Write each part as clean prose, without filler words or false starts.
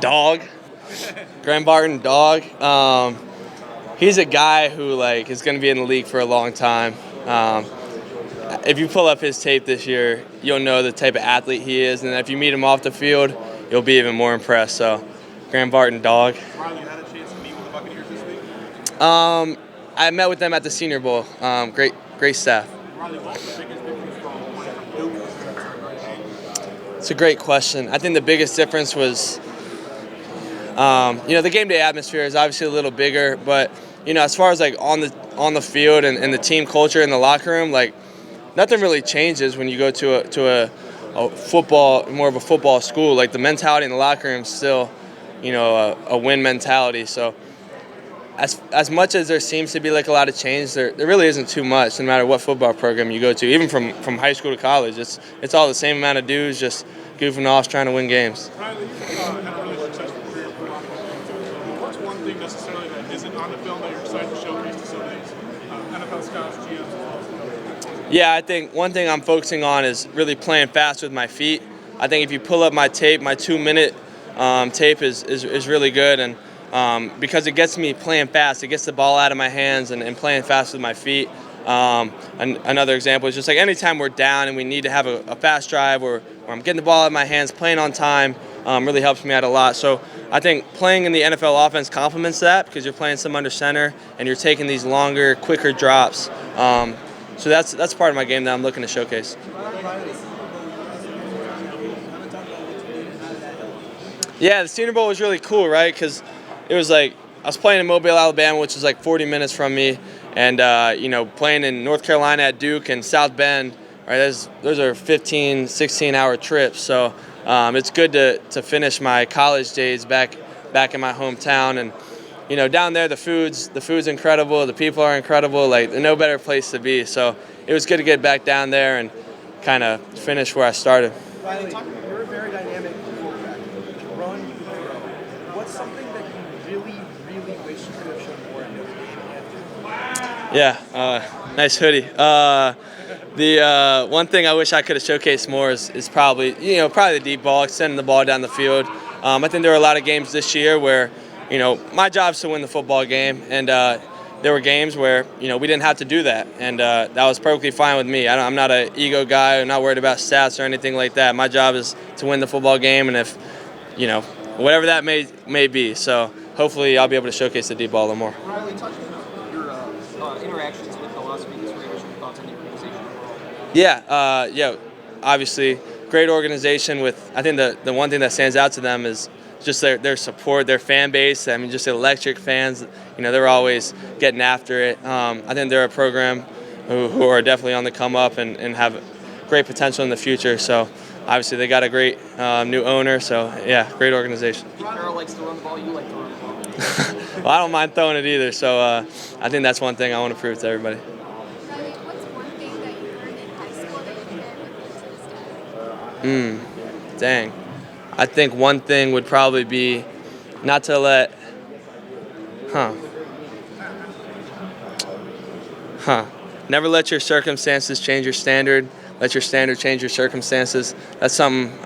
Dog. Graham Barton, dog. He's a guy who is going to be in the league for a long time. If you pull up his tape this year, you'll know the type of athlete he is, and if you meet him off the field, you'll be even more impressed. So, Graham Barton, dog. Riley, you had a chance to meet with the Buccaneers this week? I met with them at the Senior Bowl. Great staff. Riley, what's the biggest difference from playing from Duel to Notre Dame? It's a great question. I think the biggest difference was, the game day atmosphere is obviously a little bigger, but as far as on the field and the team culture in the locker room, nothing really changes when you go to a football, more of a football school. The mentality in the locker room is still, a win mentality. So as much as there seems to be a lot of change, there really isn't too much. No matter what football program you go to, even from high school to college, it's all the same amount of dudes just goofing off trying to win games. Riley, had a really successful career. What's one thing necessarily that isn't on the film that you're excited to showcase to some of these NFL scouts, GMs, as well as Yeah, I think one thing I'm focusing on is really playing fast with my feet. I think if you pull up my tape, my 2-minute tape is really good, and because it gets me playing fast, it gets the ball out of my hands and playing fast with my feet. Another example is just anytime we're down and we need to have a fast drive where I'm getting the ball out of my hands, playing on time, really helps me out a lot. So I think playing in the NFL offense complements that because you're playing some under center and you're taking these longer, quicker drops. So that's part of my game that I'm looking to showcase. Yeah, the Senior Bowl was really cool, right? Because it was I was playing in Mobile, Alabama, which is 40 minutes from me, and playing in North Carolina at Duke and South Bend, right? Those are 15, 16-hour trips. So it's good to finish my college days back in my hometown, and down there the food's incredible, the people are incredible. No better place to be. So it was good to get back down there and kind of finish where I started. Riley, you're a very dynamic quarterback. You run, you throw. What's something that you really, really wish you could have shown more in Notre Dame? Yeah, nice hoodie. The one thing I wish I could have showcased more is probably the deep ball, extending the ball down the field. I think there were a lot of games this year where my job is to win the football game, and there were games where we didn't have to do that, and that was perfectly fine with me. I'm not an ego guy. I'm not worried about stats or anything like that. My job is to win the football game, and if whatever that may be. So hopefully I'll be able to showcase the deep ball a little more. Riley, touching on your interactions with the Las Vegas Raiders, your thoughts on the organization overall? Yeah. Obviously, great organization. I think the one thing that stands out to them is just their support, their fan base. I mean, just electric fans. They're always getting after it. I think they're a program who are definitely on the come up and have great potential in the future. So obviously they got a great new owner. So yeah, great organization. Pete Carroll likes to run the ball. You like to run the ball. Well, I don't mind throwing it either. So I think that's one thing I want to prove to everybody. Riley, what's one thing that you learned in high school that you carry with you to this day? Dang. I think one thing would probably be not to let, never let your circumstances change your standard. Let your standard change your circumstances. That's something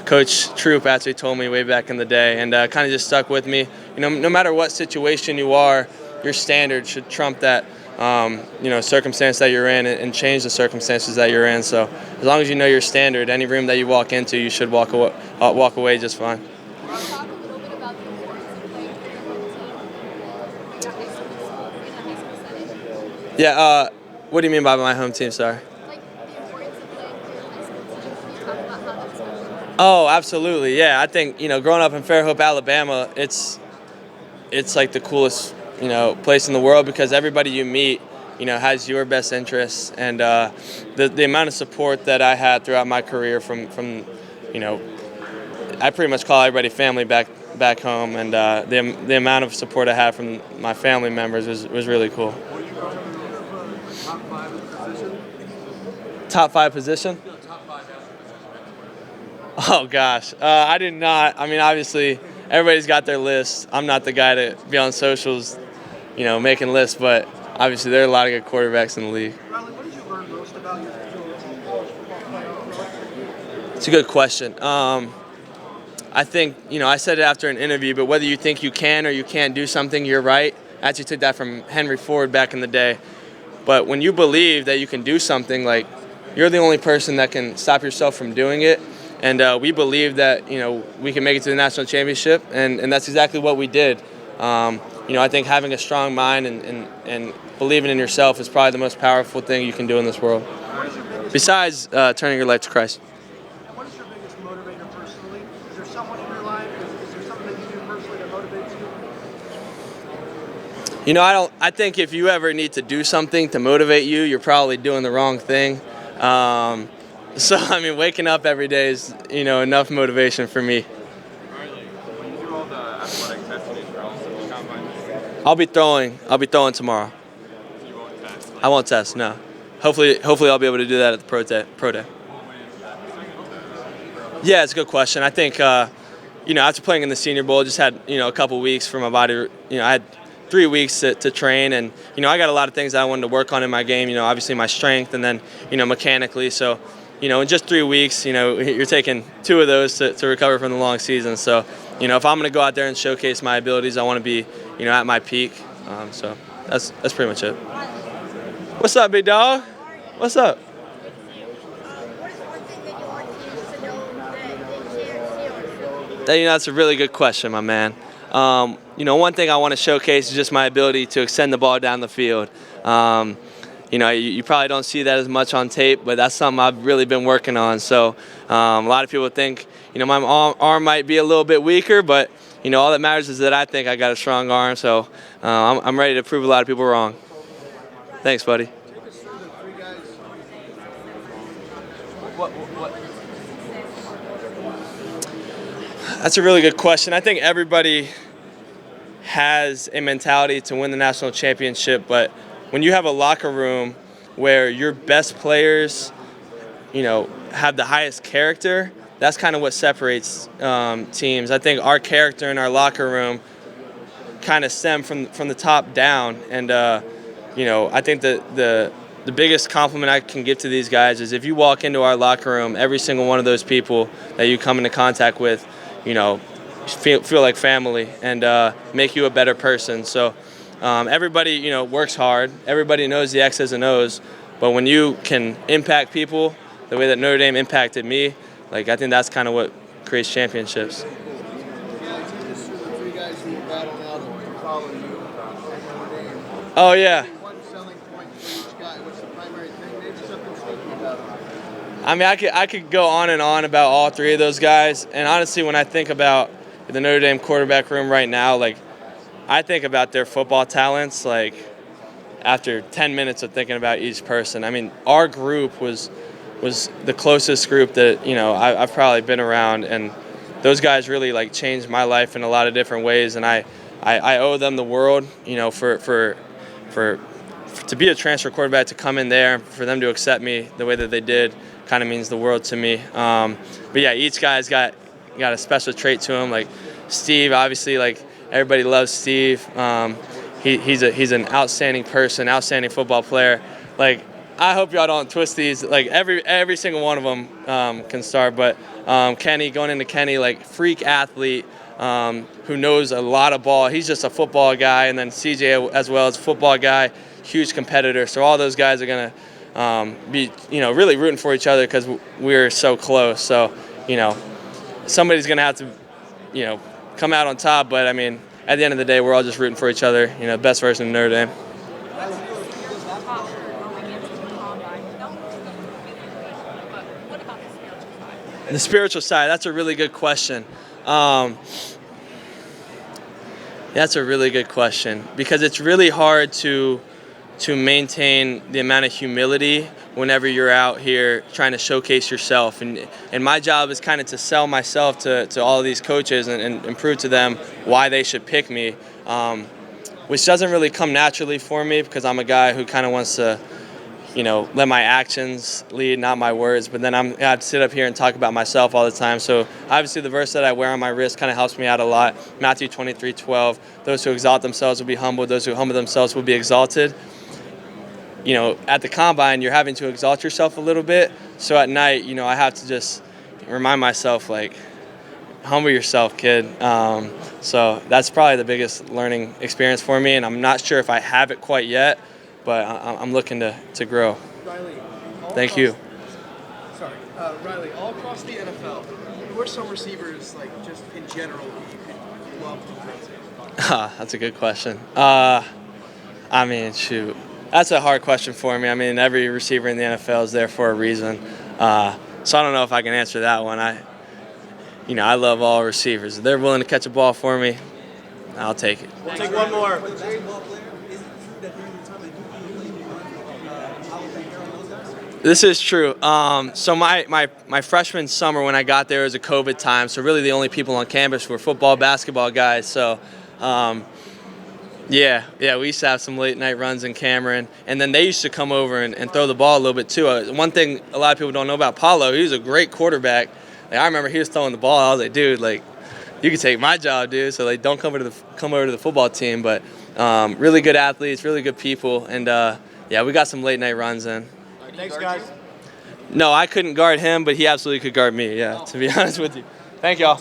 Coach Troop actually told me way back in the day, and kind of just stuck with me. No matter what situation you are, your standard should trump that circumstance that you're in and change the circumstances that you're in. So as long as you know your standard, any room that you walk into, you should walk away just fine. Can you talk a little bit about the importance of playing for your home team in a high school setting? Yeah. What do you mean by my home team? Sorry. The importance of playing for your high school team. Can you talk about how that's going? Oh, absolutely. Yeah, I think growing up in Fairhope, Alabama, it's the coolest place in the world because everybody you meet has your best interests, and the amount of support that I had throughout my career from I pretty much call everybody family back home, and the amount of support I had from my family members was really cool. Were you going to top 5 position? Top 5 position? Top 5 position. Oh gosh, I did not. I mean, obviously, everybody's got their list. I'm not the guy to be on socials, making lists. But obviously, there are a lot of good quarterbacks in the league. Riley, what did you learn most about your college football player? It's a good question. I think, I said it after an interview, but whether you think you can or you can't do something, you're right. I actually took that from Henry Ford back in the day. But when you believe that you can do something, like, you're the only person that can stop yourself from doing it. And we believe that, we can make it to the national championship, and that's exactly what we did. I think having a strong mind and believing in yourself is probably the most powerful thing you can do in this world, besides turning your life to Christ. And what is your biggest motivator personally? Is there someone in your life? Is there something that you do personally that motivates you? I think if you ever need to do something to motivate you, you're probably doing the wrong thing. So, waking up every day is, enough motivation for me. Riley, when you do all the athletic testing and drills at the combine, I'll be throwing tomorrow. you won't test. I won't test, no. Hopefully I'll be able to do that at the pro day. What went into that decision to Yeah, it's a good question. I think, after playing in the Senior Bowl, just had, a couple weeks for my body. I had 3 weeks to train, and, I got a lot of things that I wanted to work on in my game, obviously my strength and then, mechanically. So, in just 3 weeks, you're taking 2 of those to recover from the long season. So, if I'm going to go out there and showcase my abilities, I want to be, at my peak. So that's pretty much it. What's up, big dog? What's up? What is one thing that you want teams to know that they share? That's a really good question, my man. One thing I want to showcase is just my ability to extend the ball down the field. You probably don't see that as much on tape, but that's something I've really been working on. So a lot of people think, my arm might be a little bit weaker, but, all that matters is that I think I got a strong arm. So I'm ready to prove a lot of people wrong. Thanks, buddy. That's a really good question. I think everybody has a mentality to win the national championship, but when you have a locker room where your best players, have the highest character, that's kind of what separates teams. I think our character in our locker room kind of stem from the top down, and I think that the biggest compliment I can give to these guys is if you walk into our locker room, every single one of those people that you come into contact with, feel like family and make you a better person. So everybody, works hard. Everybody knows the X's and O's. But when you can impact people the way that Notre Dame impacted me, I think that's kind of what creates championships. Oh, yeah. I could go on and on about all 3 of those guys. And honestly, when I think about the Notre Dame quarterback room right now, I think about their football talents, after 10 minutes of thinking about each person. Our group was the closest group that, I've probably been around. And those guys really, changed my life in a lot of different ways. And I owe them the world, to be a transfer quarterback, to come in there, and for them to accept me the way that they did kind of means the world to me. But yeah, each guy's got a special trait to him. Steve, obviously, everybody loves Steve. He's an outstanding person, outstanding football player. I hope y'all don't twist these. Every single one of them can start. But Kenny, going into Kenny, freak athlete who knows a lot of ball. He's just a football guy. And then CJ as well as a football guy, huge competitor. So all those guys are gonna be really rooting for each other because we're so close. So somebody's gonna have to come out on top. But at the end of the day, we're all just rooting for each other. Best version of Notre Dame. The spiritual side, that's a really good question. That's a really good question because it's really hard to maintain the amount of humility whenever you're out here trying to showcase yourself. And my job is kind of to sell myself to all of these coaches and prove to them why they should pick me, which doesn't really come naturally for me because I'm a guy who kind of wants to let my actions lead, not my words. But then I have to sit up here and talk about myself all the time. So obviously the verse that I wear on my wrist kind of helps me out a lot. Matthew 23:12, those who exalt themselves will be humbled. Those who humble themselves will be exalted. At the combine, you're having to exalt yourself a little bit. So at night, I have to just remind myself, humble yourself, kid. So that's probably the biggest learning experience for me, and I'm not sure if I have it quite yet, but I'm looking to grow. Riley, Thank you. Riley, all across the NFL, who are some receivers, like just in general, who you could love to throw to? That's a good question. I mean, shoot. That's a hard question for me. I mean, every receiver in the NFL is there for a reason. So I don't know if I can answer that one. I love all receivers. If they're willing to catch a ball for me, I'll take it. We'll take one more. This is true. So my freshman summer when I got there was a COVID time, so really the only people on campus were football, basketball guys. So yeah, we used to have some late night runs in Cameron, and then they used to come over and throw the ball a little bit too. One thing a lot of people don't know about Paulo, he was a great quarterback. Like, I remember he was throwing the ball. I was like, dude, like, you can take my job, dude. So like, don't come over to the football team. But really good athletes, really good people, and yeah, we got some late night runs in. Thanks, guys. No, I couldn't guard him, but he absolutely could guard me. Yeah, to be honest with you. Thank y'all.